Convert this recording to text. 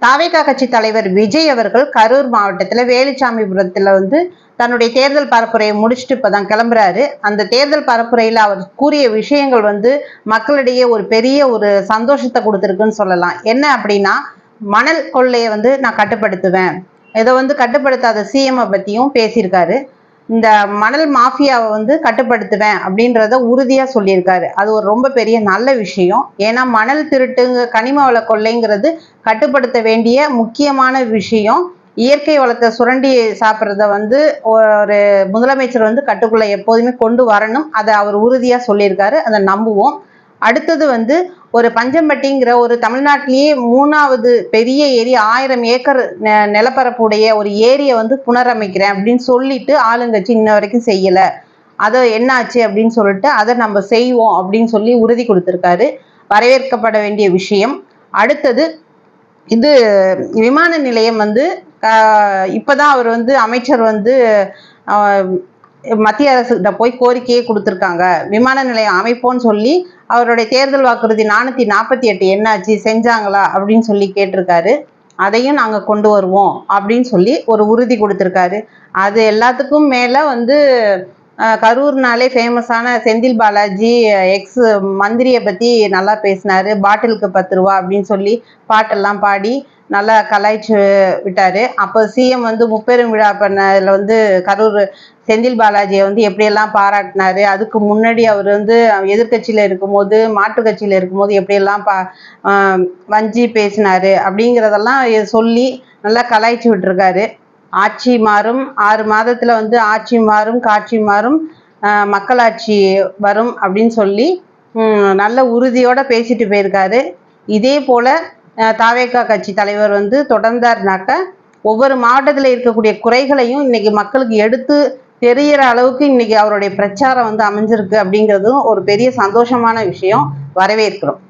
தாவேகா கட்சி தலைவர் விஜய் அவர்கள் கரூர் மாவட்டத்தில் வேலுச்சாமிபுரத்தில் தன்னுடைய தேர்தல் பரப்புரையை முடிச்சுட்டு இப்பதான் கிளம்புறாரு. அந்த தேர்தல் பரப்புரையில் அவர் கூறிய விஷயங்கள் மக்களிடையே ஒரு பெரிய ஒரு சந்தோஷத்தை கொடுத்துருக்குன்னு சொல்லலாம். என்ன அப்படின்னா, மணல் கொள்ளையை நான் கட்டுப்படுத்துவேன், இதை கட்டுப்படுத்தாத சிஎம் பத்தியும் பேசியிருக்காரு. இந்த மணல் மாஃபியாவை கட்டுப்படுத்துவேன் அப்படின்றத உறுதியா சொல்லியிருக்காரு. அது ஒரு ரொம்ப பெரிய நல்ல விஷயம். ஏன்னா மணல் திருட்டுங்க, கனிம வள கொள்ளைங்கிறது கட்டுப்படுத்த வேண்டிய முக்கியமான விஷயம். இயற்கை வளத்தை சுரண்டி சாப்பிட்றத ஒரு முதலமைச்சர் கட்டுக்குள்ள எப்போதுமே கொண்டு வரணும். அதை அவர் உறுதியா சொல்லியிருக்காரு. அதை நம்புவோம். அடுத்தது ஒரு பஞ்சம்பட்டிங்கிற ஒரு தமிழ்நாட்டிலேயே 3வது பெரிய ஏரி, 1000 ஏக்கர் நிலப்பரப்புடைய ஒரு ஏரியை புனரமைக்கிறேன் அப்படின்னு சொல்லிட்டு ஆளுங்கட்சி இன்ன வரைக்கும் செய்யலை. அதை என்னாச்சு அப்படின்னு சொல்லிட்டு அதை நம்ம செய்வோம் அப்படின்னு சொல்லி உறுதி கொடுத்துருக்காரு. வரவேற்கப்பட வேண்டிய விஷயம். அடுத்தது இது விமான நிலையம் இப்போதான் அவர் அமைச்சர் மத்திய அரசுகிட்ட போய் கோரிக்கையை கொடுத்துருக்காங்க. விமான நிலையம் அமைப்போன்னு சொல்லி அவருடைய தேர்தல் வாக்குறுதி 448 என்னாச்சு, செஞ்சாங்களா அப்படின்னு சொல்லி கேட்டிருக்காரு. அதையும் நாங்கள் கொண்டு வருவோம் அப்படின்னு சொல்லி ஒரு உறுதி கொடுத்துருக்காரு. அது எல்லாத்துக்கும் மேலே கரூர்னாலே ஃபேமஸான செந்தில் பாலாஜி எக்ஸ் மந்திரியை பற்றி நல்லா பேசினார். பாட்டிலுக்கு 10 ரூபா அப்படின்னு சொல்லி பாட்டெல்லாம் பாடி நல்லா கலாய்ச்சி விட்டார். அப்போ சிஎம் முப்பெரும் விழா பண்ணதில் கரூர் செந்தில் பாலாஜியை எப்படியெல்லாம் பாராட்டினார். அதுக்கு முன்னாடி அவர் எதிர்கட்சியில் இருக்கும்போது, மாற்று கட்சியில் இருக்கும்போது எப்படியெல்லாம் வஞ்சி பேசினார் அப்படிங்கிறதெல்லாம் சொல்லி நல்லா கலாய்ச்சி விட்டுருக்காரு. ஆட்சி மாறும், 6 மாதத்தில் ஆட்சி மாறும், காட்சி மாறும், மக்களாட்சி வரும் அப்படின்னு சொல்லி நல்ல உறுதியோடு பேசிட்டு போயிருக்காரு. இதே போல் தாவேகா கட்சி தலைவர் தொடர்ந்தார்னாக்க ஒவ்வொரு மாவட்டத்தில் இருக்கக்கூடிய குறைகளையும் இன்னைக்கு மக்களுக்கு எடுத்து தெரிகிற அளவுக்கு இன்னைக்கு அவருடைய பிரச்சாரம் அமைஞ்சிருக்கு அப்படிங்கிறதும் ஒரு பெரிய சந்தோஷமான விஷயம். வரவேற்கிறோம்.